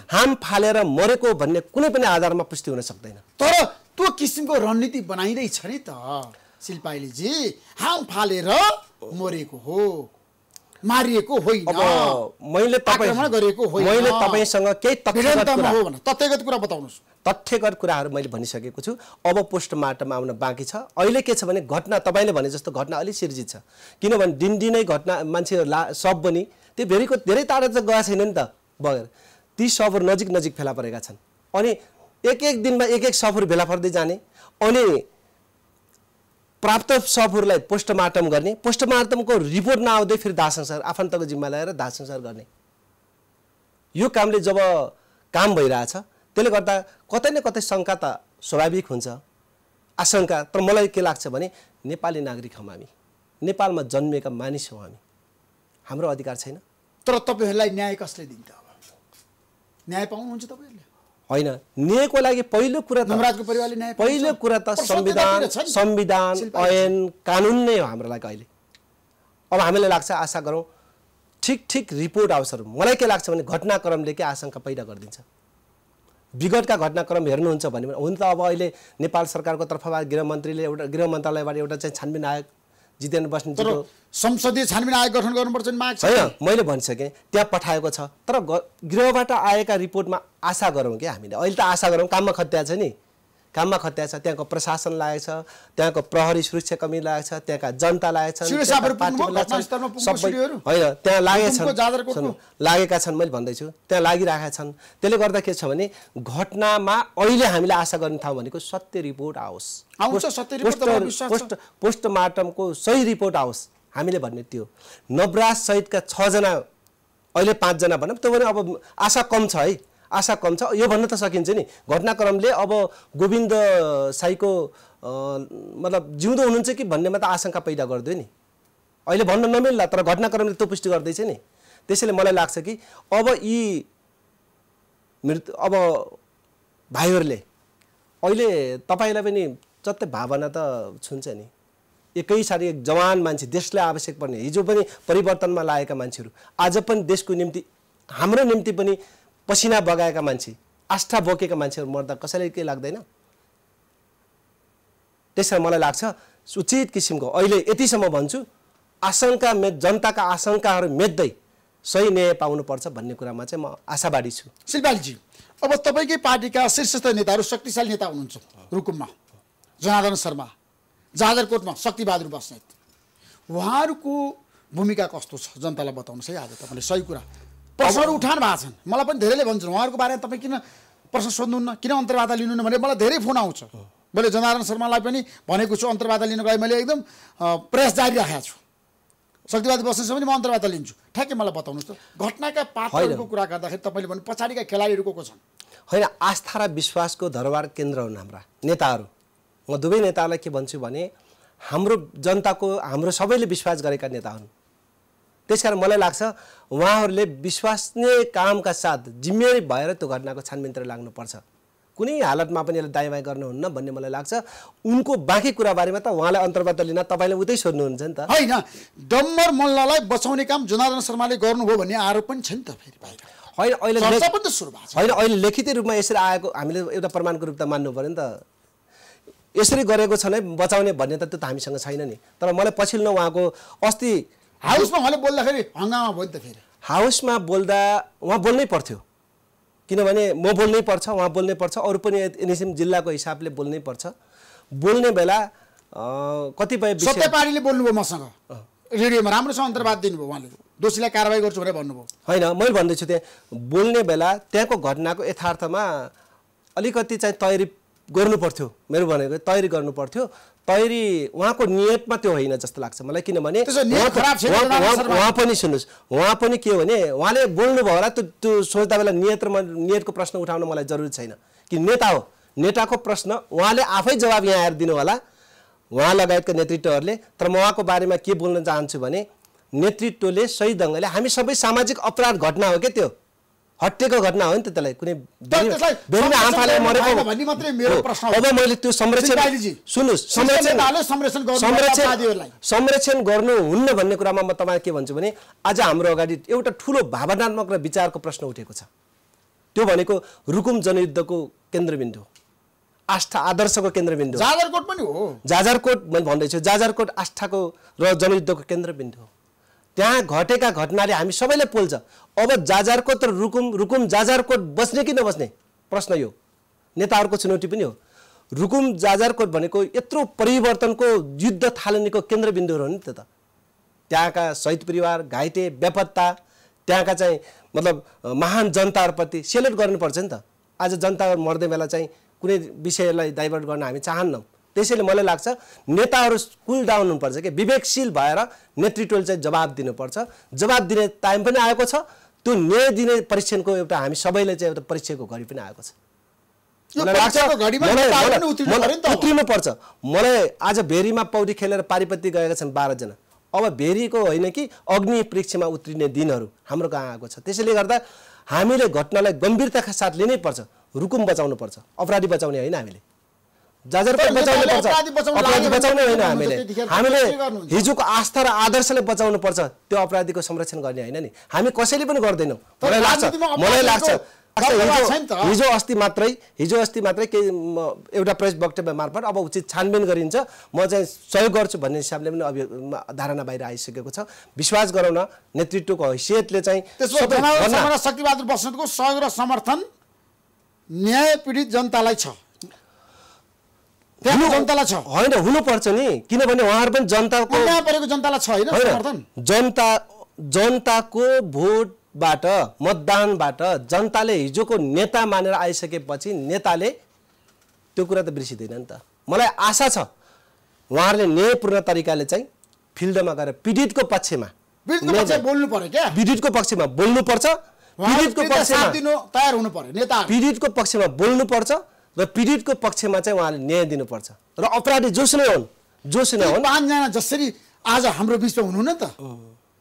हाम फालेर मरेको भन्ने कुनै पनि आधारमा पुष्टि हुन सक्दैन। तर त्यो किसिमको रणनीति बनाइँदैछ नि त शिल्पाइलीजी, हाम फालेर मरेको हो, मारिएको होइन, मैले तपाईसँग केही तथ्यगत कुरा बताउनुहोस्। तथ्यगत कुराहरू मैले भनिसकेको छु। अब पोस्टमार्टम आउन बाँकी छ। अहिले के छ भने घटना तपाईँले भने जस्तो घटना अलि सिर्जित छ, किनभने दिनदिनै घटना मान्छे सब पनि त्यो भेरीको धेरै टाढा त गएको छैन नि त बगेर। ती सबहरू नजिक नजिक फेला परेका छन्, अनि एक दिनमा एक सबहरू भेला पर्दै जाने, अनि प्राप्त सबहरूलाई पोस्टमार्टम गर्ने, पोस्टमार्टमको रिपोर्ट नआउँदै फेरि दाह संस्कार आफन्तको जिम्मा लगाएर दाह संस्कार गर्ने। यो कामले जब काम भइरहेछ त्यसले गर्दा कतै न कतै शङ्का त स्वाभाविक हुन्छ, आशंका। तर मलाई के लाग्छ भने नेपाली नागरिक हौँ हामी, नेपालमा जन्मिएका मानिस हौँ हामी, हाम्रो अधिकार छैन। तर तपाईँहरूलाई न्याय कसले दिन्छ? अब न्याय पाउनुहुन्छ तपाईँहरूले? होइन, न्यायको लागि पहिलो कुरा त नवराजको परिवारले न्याय, पहिलो कुरा त संविधान ऐन कानुन नै हो हाम्रो लागि अहिले। अब हामीलाई लाग्छ, आशा गरौँ ठिक रिपोर्ट आओस्। मलाई के लाग्छ भने घटनाक्रमले के आशंका पैदा गरिदिन्छ। विगतका घटनाक्रम हेर्नुहुन्छ भने हुन त अब अहिले नेपाल सरकारको तर्फबाट गृह मन्त्रालयबाट एउटा चाहिँ छानबिन आयोग जितेन्द्र बस्नेतको संसदीय छानबिन आयोग गठन गर्नुपर्छ नि माग छ। होइन, मैले भनिसकेँ त्यहाँ पठाएको छ, तर गृहबाट आएका रिपोर्टमा आशा गरौँ क्या हामीले। अहिले त आशा गरौँ, काममा खत्या छ नि, काममा खत्या छ। त्यहाँको प्रशासन लागेको छ, त्यहाँको प्रहरी सुरक्षा कर्मी लागेको छ, त्यहाँका जनता लागेको छ, होइन त्यहाँ लागेका छन्। मैले भन्दैछु त्यहाँ लागिरहेका छन्। त्यसले गर्दा के छ भने घटनामा अहिले हामीले आशा गर्ने ठाउँ भनेको सत्य रिपोर्ट आओस्, पोस्टमार्टमको सही रिपोर्ट आओस् हामीले भन्ने त्यो। नवराज सहितका 6 जना, अहिले 5 जना भनौँ, त्यो भने अब आशा कम छ है, आशा कम छ यो भन्न त सकिन्छ नि। घटनाक्रमले अब गोविन्द साईको मतलब जिउँदो हुनुहुन्छ कि भन्नेमा त आशंका पैदा गर्दै नि, अहिले भन्न नमिल्ला, तर घटनाक्रमले त्यो पुष्टि गर्दैछ नि। त्यसैले मलाई लाग्छ कि अब यी अब भाइहरूले अहिले तपाईँलाई पनि जस्तै भावना त छुन्छ नि, एकैसाथ एक जवान मान्छे, देशलाई आवश्यक पर्ने, हिजो पनि परिवर्तनमा लागेका मान्छेहरू, आज पनि देशको निम्ति हाम्रो निम्ति पनि पसिना बगाएका मान्छे, आस्था बोकेका मान्छेहरू मर्दा कसैलाई के लाग्दैन? त्यसैले मलाई लाग्छ उचित किसिमको अहिले यतिसम्म भन्छु, आशंका जनताका आशंकाहरू मेट्दै सही न्याय पाउनुपर्छ भन्ने कुरामा चाहिँ म आशावादी छु। शिल्पालजी, अब तपाईँकै पार्टीका शीर्षस्थ नेताहरू, शक्तिशाली नेता हुनुहुन्छ, रुकुममा जनार्दन शर्मा, जाजरकोटमा शक्तिबहादुर बस्नेत, उहाँहरूको भूमिका कस्तो छ जनतालाई बताउनुहोस् है। आज तपाईँले सही कुरा प्रश्नहरू उठाउनु भएको छन्, मलाई पनि धेरैले भन्छन् उहाँहरूको बारेमा तपाईँ किन प्रश्न सोध्नुहुन्न, किन अन्तर्वार्ता लिनुहुन्न भने मलाई धेरै फोन आउँछ। मैले जनार्दन शर्मालाई पनि भनेको छु अन्तर्वार्ता लिनको लागि मैले एकदम प्रयास जारी राखेको छु। शक्तिबहादुर बस्नेतसँग पनि म अन्तर्वार्ता लिन्छु। ठ्याक्कै मलाई बताउनुहोस् त, घटनाका पात्रहरूको कुरा गर्दाखेरि तपाईँले भने पछाडिका खेलाडीहरू को छन्? होइन, आस्था र विश्वासको धरोहर केन्द्र हुन् हाम्रा नेताहरू। म दुवै नेताहरूलाई के भन्छु भने हाम्रो जनताको, हाम्रो सबैले विश्वास गरेका नेता हुन्। त्यसकारण मलाई लाग्छ उहाँहरूले विश्वसनीय कामका साथ जिम्मेवारी भएर त्यो घटनाको छानबिनतिर लाग्नुपर्छ। कुनै हालतमा पनि यसलाई दायाँ बायाँ गर्नुहुन्न भन्ने मलाई लाग्छ। उनको बाँकी कुराबारेमा त उहाँलाई अन्तर्वार्ता लिन तपाईँले उतै सोध्नुहुन्छ नि त। होइन, डम्बर मल्ललाई बचाउने काम जनार्दन शर्माले गर्नुभयो भन्ने आरोप पनि छ नि त फेरि बाहिर। होइन, अहिले अहिले लिखित रूपमा यसरी आएको हामीले एउटा प्रमाणको रूपमा मान्नु पऱ्यो नि त। यसरी गरेको छ नै बचाउने भन्ने त त्यो त हामीसँग छैन नि। तर मलाई पछिल्लो उहाँको अस्ति हाउसमा उहाँले बोल्दाखेरि हङ्गामा भयो नि त। फेरि हाउसमा बोल्दा उहाँ बोल्नै पर्थ्यो, किनभने म बोल्नै पर्छ, उहाँ बोल्नै पर्छ, अरू पनि एनएसएम जिल्लाको हिसाबले बोल्नै पर्छ। बोल्ने बेला कतिपय सत्य पार्टीले बोल्नुभयो मसँग रेडियोमा, राम्रोसँग अन्तर्वाद दिनुभयो। उहाँले दोषीलाई कारवाही गर्छु भनेर भन्नुभयो। होइन, मैले भन्दैछु त्यहाँ बोल्ने बेला त्यहाँको घटनाको यथार्थमा अलिकति चाहिँ तयारी गर्नु पर्थ्यो। मेरो भनेको तयारी गर्नु पर्थ्यो। तयारी उहाँको नियतमा त्यो होइन जस्तो लाग्छ मलाई, किनभने उहाँ पनि सुन्नुहोस्, उहाँ पनि के हो भने उहाँले बोल्नुभयो होला, त्यो सोच्दा बेला नियतको प्रश्न उठाउन मलाई जरुरी छैन कि नेता हो, नेताको प्रश्न उहाँले आफै जवाब यहाँ आएर दिनु होला, उहाँ लगायतका नेतृत्वहरूले। तर म उहाँको बारेमा के बोल्न चाहन्छु भने नेतृत्वले सही ढङ्गले, हामी सबै सामाजिक अपराध घटना हो क्या, त्यो हट्टेको घटना हो नि त। त्यसलाई कुनै आफाले मरेको अब मैले त्यो संरक्षण गर्नुहुन्न भन्ने कुरामा म तपाईँलाई के भन्छु भने आज हाम्रो अगाडि एउटा ठुलो भावनात्मक र विचारको प्रश्न उठेको छ। त्यो भनेको रुकुम जनयुद्धको केन्द्रबिन्दु, आस्था आदर्शको केन्द्रबिन्दु, जाजरकोट पनि हो। जाजरकोट मैले भन्दैछु, जाजरकोट आस्थाको र जनयुद्धको केन्द्रबिन्दु हो। त्यहाँ घटेका घटनाले हामी सबैले पोल्छ। अब जाजरकोट र रुकुम जाजरकोट बस्ने कि नबस्ने प्रश्न यो नेताहरूको चुनौती पनि हो। रुकुम जाजरकोट भनेको यत्रो परिवर्तनको युद्ध थालनीको केन्द्रबिन्दुहरू हो नि त। त्यहाँका शहीद परिवार, घाइते, बेपत्ता, त्यहाँका चाहिँ मतलब महान जनताहरूप्रति सेल्युट गर्नुपर्छ नि त। आज जनता मर्दै बेला चाहिँ कुनै विषयलाई डाइभर्ट गर्न हामी चाहन्नौँ। त्यसैले मलाई लाग्छ नेताहरू कुल डाउन हुनुपर्छ कि विवेकशील भएर नेतृत्वले चाहिँ जवाब दिनुपर्छ। जवाब दिने टाइम पनि आएको छ, त्यो न्याय दिने परीक्षणको एउटा हामी सबैले चाहिँ एउटा परीक्षाको घडी पनि आएको छ। उत्रिनु पर्छ। मलाई आज भेरीमा पौडी खेलेर पारिपति गएका छन् 12 जना। अब भेरीको होइन कि अग्नि परीक्षामा उत्रिने दिनहरू हाम्रो कहाँ आएको छ। त्यसैले गर्दा हामीले घटनालाई गम्भीरताका साथ लिनै पर्छ। रुकुम बचाउनु पर्छ, अपराधी बचाउने होइन हामीले। जाजरकोट बचाउनु पर्छ, अपराधी बचाउने होइन हामीले हिजोको आस्था र आदर्शले बचाउनु पर्छ, त्यो अपराधीको संरक्षण गर्ने होइन नि। हामी कसैले पनि गर्दैनौँ। मलाई लाग्छ हिजो अस्ति मात्रै के एउटा प्रेस वक्तव्य मार्फत अब उचित छानबिन गरिन्छ। म चाहिँ सहयोग गर्छु भन्ने हिसाबले पनि धारणा बाहिर आइसकेको छ। विश्वास गरौँ न, नेतृत्वको हैसियतले चाहिँ शक्तिबहादुर बस्नेतको सहयोग र समर्थन न्याय पीडित जनतालाई छ, जनतालाई छ होइन, हुनुपर्छ नि। किनभने उहाँहरू पनि जनताको परेको जनतालाई छ होइन समर्थन। जनताको भोटबाट, मतदानबाट जनताले हिजोको नेता मानेर आइसकेपछि नेताले त्यो कुरा त बिर्सिँदैन नि त। मलाई आशा छ उहाँहरूले न्यायपूर्ण तरिकाले चाहिँ फिल्डमा गएर पीडितको पक्षमा बोल्नु पर्यो क्या, पीडितको पक्षमा बोल्नुपर्छ, पीडितको पक्षमा तयार हुनु पर्यो नेता, पीडितको पक्षमा बोल्नुपर्छ र पीडितको पक्षमा चाहिँ उहाँले न्याय दिनुपर्छ। र अपराधी जोसुनै हुन् 5 जना जसरी आज हाम्रो बिचमा हुनुहुन्न त,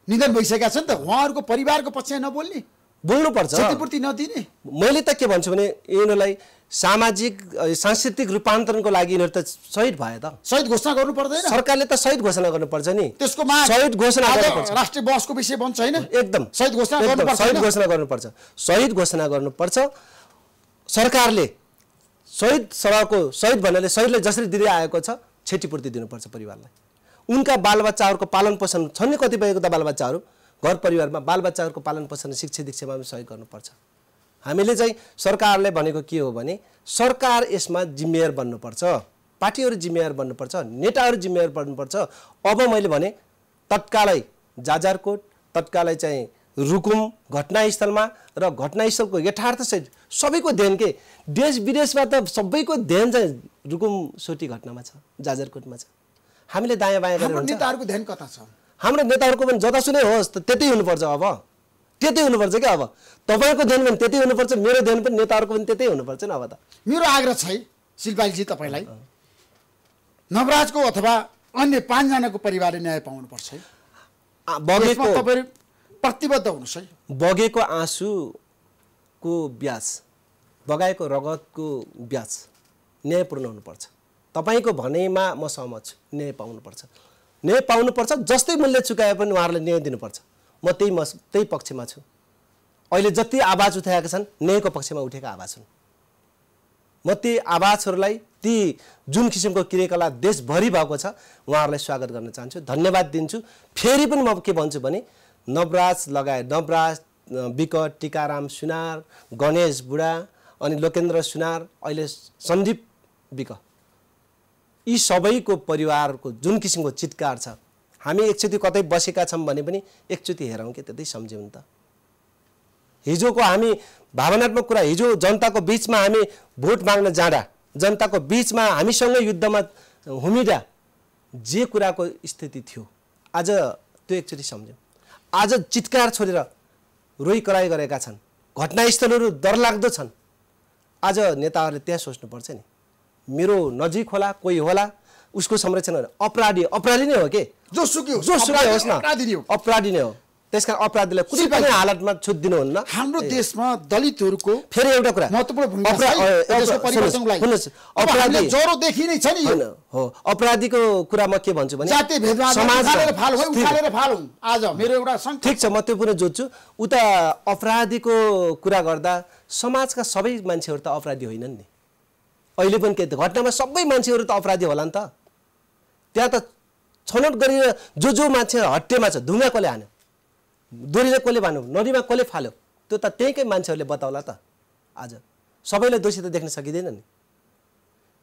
निधन भइसकेका छन् त, उहाँहरूको परिवारको पक्षमा नबोल्ने, बोल्नुपर्छ, क्षतिपूर्ति नदिने। मैले त के भन्छु भने यिनीहरूलाई सामाजिक सांस्कृतिक रूपान्तरणको लागि यिनीहरू त शहीद भए त। शहीद घोषणा गर्नु पर्दैन? सरकारले त शहीद घोषणा गर्नुपर्छ नि। त्यसको माग शहीद घोषणा गर्नुपर्छ। राष्ट्रिय बहसको विषय बन्छ हैन? एकदम शहीद घोषणा गर्नुपर्छ। शहीद घोषणा गर्नुपर्छ। शहीद घोषणा गर्नुपर्छ। सरकारले शहीद सभाको शहीद भन्नाले शहीदले जसरी दिँदै आएको छ क्षतिपूर्ति दिनुपर्छ परिवारलाई। उनका बालबच्चाहरूको पालन पोषण छन् नि कतिपयको त बालबच्चाहरू घर परिवारमा बालबच्चाहरूको पालन पोषण शिक्षा दीक्षामा पनि सहयोग गर्नुपर्छ। हामीले चाहिँ सरकारले भनेको के हो भने सरकार यसमा जिम्मेवार बन्नुपर्छ, पार्टीहरू जिम्मेवार बन्नुपर्छ, नेताहरू जिम्मेवार बन्नुपर्छ। अब मैले भने तत्कालै जाजरकोट, तत्कालै चाहिँ रुकुम घटनास्थलमा र घटनास्थलको यथार्थसहित सबैको ध्यान के देश विदेशमा त सबैको ध्यान चाहिँ रुकुम सोटी घटनामा छ, जाजरकोटमा छ। हामीले दायाँ बायाँ गरेर हुन्छ। नेताहरूको ध्यान कता छ? हाम्रो नेताहरूको पनि जतासुकै होस् त्यतै हुनुपर्छ। अब त्यतै हुनुपर्छ क्या। अब तपाईँको ध्यान पनि त्यतै हुनुपर्छ, मेरो ध्यान पनि नेताहरूको पनि त्यतै हुनुपर्छ नि। अब त मेरो आग्रह छ है शिल्पालजी तपाईँलाई, नवराजको अथवा अन्य 5 जनाको परिवारले न्याय पाउनुपर्छ है। बगेको तपाईँ प्रतिबद्ध हुनुहोस् है। बगेको आँसुको ब्याज, बगाएको रगतको ब्याज न्यायपूर्ण हुनुपर्छ। तपाईँको भनाइमा म सहमत छु, न्याय पाउनुपर्छ। न्याय पाउनुपर्छ, जस्तै मूल्य चुकाए पनि उहाँहरूले न्याय दिनुपर्छ। म त्यही पक्षमा छु। अहिले जति आवाज उठाएका छन् न्यायको पक्षमा उठेका आवाज हुन्। म ती आवाजहरूलाई ती जुन किसिमको क्रियाकलाप देशभरि भएको छ उहाँहरूलाई स्वागत गर्न चाहन्छु, धन्यवाद दिन्छु। फेरि पनि म के भन्छु भने नवराज लगायत नवराज, विकट, टिकाराम सुनार, गणेश बुढा अनि लोकेन्द्र सुनार, अहिले सन्दीप विक, यी सबैको परिवारको जुन किसिमको चित्कार छ, हामी एकचोटि कतै बसेका छौँ भने पनि एकचोटि हेरौँ कि त्यतै सम्झौँ नि त। हिजोको हामी भावनात्मक कुरा, हिजो जनताको बिचमा हामी भोट माग्न जाँदा, जनताको बिचमा हामीसँगै युद्धमा हुमिँदा जे कुराको स्थिति थियो आज त्यो एकचोटि सम्झौँ। आज चित्कार छोडेर रोइ कराई गरेका छन्, घटनास्थलहरू डरलाग्दो छन्। आज नेताहरूले त्यहाँ सोच्नुपर्छ नि, मेरो नजिक होला कोही होला उसको संरक्षण होइन, अपराधी नै हो के, जोसुकै होस् न, अपराधी नै हो। त्यसकारण अपराधीलाई कुनै पनि हालतमा छुट दिनुहुन्न। हाम्रो देशमा दलितहरूको फेरि एउटा कुरा महत्त्वपूर्ण भूमिका छ देशको परिवर्तनको लागि। अपराधी जरो देखि नै छ नि हो। अपराधीको कुरा म के भन्छु भने जातीय भेदभाव उखालेर फालौँ। आज मेरो एउटा ठिक छ, म त्यो पनि जोड्छु। उता अपराधीको कुरा गर्दा समाजका सबै मान्छेहरू त अपराधी होइनन् नि। अहिले पनि के घटनामा सबै मान्छेहरू त अपराधी होला नि त। त्यहाँ त छनौट गरेर जो मान्छे हट्टेमा छ, ढुङ्गा कसले हान्यो, दोरीले कसले बान्यो, नदीमा कसले फाल्यो, त्यो त त्यहीकै मान्छेहरूले बताउला त। आज सबैलाई दोषी त देख्न सकिँदैन नि।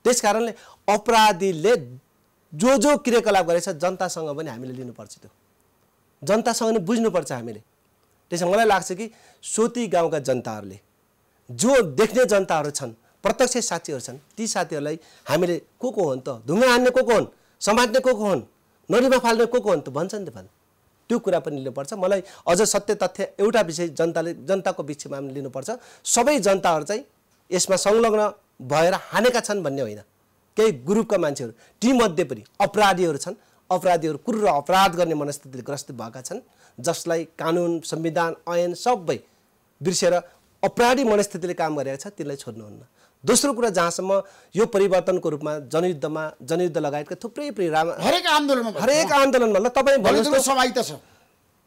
त्यस कारणले अपराधीले जो क्रियाकलाप गरेछ जनतासँग पनि हामीले लिनुपर्छ, त्यो जनतासँग नै बुझ्नुपर्छ हामीले। त्यसमा मलाई लाग्छ कि सोती गाउँका जनताहरूले, जो देख्ने जनताहरू छन्, प्रत्यक्ष साथीहरू छन्, ती साथीहरूलाई हामीले को हुन् त, ढुङ्गा हान्ने को हुन्, समात्ने को हुन्, नदीमा फाल्ने को हुन् त भन्छ नि त। त्यो कुरा पनि लिनुपर्छ। मलाई अझ सत्य तथ्य एउटा विषय जनताको बिचमा पनि लिनुपर्छ। सबै जनताहरू चाहिँ यसमा संलग्न भएर हानेका छन् भन्ने होइन। केही ग्रुपका मान्छेहरू, तीमध्ये पनि अपराधीहरू छन्। अपराधीहरू क्रूर अपराध गर्ने मनस्थितिले ग्रस्त भएका छन्, जसलाई कानुन, संविधान, ऐन सबै बिर्सेर अपराधी मनस्थितिले काम गरेका छ, त्यसलाई छोड्नुहुन्न। दोस्रो कुरा, जहाँसम्म यो परिवर्तनको रूपमा जनयुद्ध लगायतका थुप्रै हरेक आन्दोलनमा ल तपाईँ भन्नुहुन्छ छ।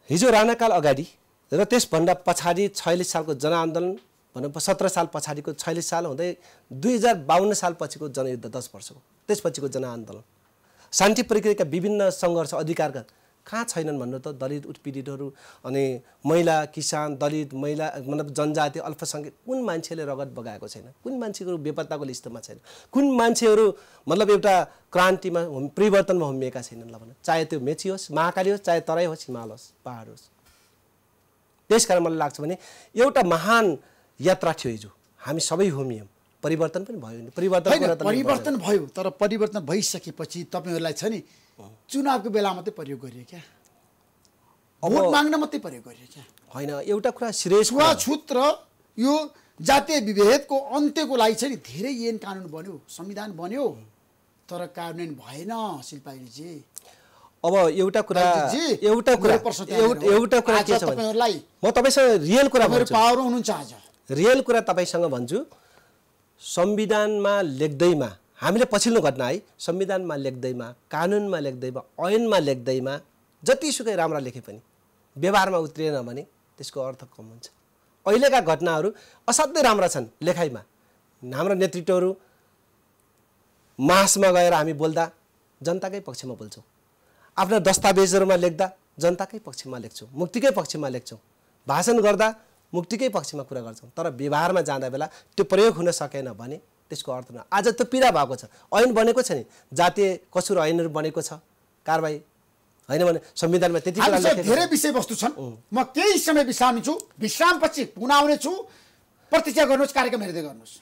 हिजो राणाकाल अगाडि र त्यसभन्दा पछाडि 46 सालको जनआन्दोलन भनौँ, 17 साल पछाडिको 46 साल हुँदै 2052 साल पछिको जनयुद्ध 10 वर्षको, त्यसपछिको जनआन्दोलन, शान्ति प्रक्रियाका विभिन्न सङ्घर्ष अधिकारका कहाँ छैनन् भन्नु त। दलित उत्पीडितहरू अनि महिला, किसान, दलित, महिला मतलब जनजाति, अल्पसङ्ख्यक कुन मान्छेले रगत बगाएको छैन, कुन मान्छेको बेपत्ताको लिस्टमा छैन, कुन मान्छेहरू मतलब एउटा क्रान्तिमा परिवर्तनमा हुमिएका छैनन् ल भन। चाहे त्यो मेची होस्, महाकाली होस्, चाहे तराई होस्, हिमाल होस्, पहाड होस्। त्यसकारण मलाई लाग्छ भने एउटा महान यात्रा थियो हिजो, हामी सबै हुमियौँ, परिवर्तन पनि भयो। परिवर्तन भयो, तर परिवर्तन भइसकेपछि तपाईँहरूलाई छ नि चुनावको बेला मात्रै प्रयोग गरियो क्या, भोट माग्न मात्रै प्रयोग गरियो क्या। होइन, एउटा कुरा सिरियस, छुवाछुत र यो जातीय विभेदको अन्त्यको लागि चाहिँ नि धेरै ऐन कानुन बन्यो, संविधान बन्यो, तर कार्यान्वयन भएन शिल्पाजीजी। अब एउटा कुरा के छ भने म तपाईँसँग रियल कुरा भन्छु, पावर हुनुहुन्छ आज, रियल कुरा तपाईँसँग भन्छु। संविधानमा लेख्दैमा हामीले पछिल्लो घटना है संविधानमा लेख्दैमा कानुनमा लेख्दैमा ऐनमा लेख्दैमा जतिसुकै राम्रा लेखे पनि व्यवहारमा उत्रिएन भने त्यसको अर्थ कम हुन्छ। अहिलेका घटनाहरू असाध्यै राम्रा छन् लेखाइमा। हाम्रो नेतृत्वहरू मासमा गएर हामी बोल्दा जनताकै पक्षमा बोल्छौँ, आफ्ना दस्तावेजहरूमा लेख्दा जनताकै पक्षमा लेख्छौँ, मुक्तिकै पक्षमा लेख्छौँ, भाषण गर्दा मुक्तिकै पक्षमा कुरा गर्छौँ। तर व्यवहारमा जाँदा बेला त्यो प्रयोग हुन सकेन भने त्यसको अर्थ न। आज त पीडा भएको छ, ऐन बनेको छ नि, जातीय कसुर ऐनहरू बनेको छ, कारबाही होइन भने संविधानमा त्यति कुरा लेखेको छ। धेरै विषयवस्तु छन्, म केही समय विश्राम लिन्छु, विश्रामपछि पुनः आउनेछु। प्रतीक्षा गर्नुहोस्, कार्यक्रम हेर्दै गर्नुहोस्।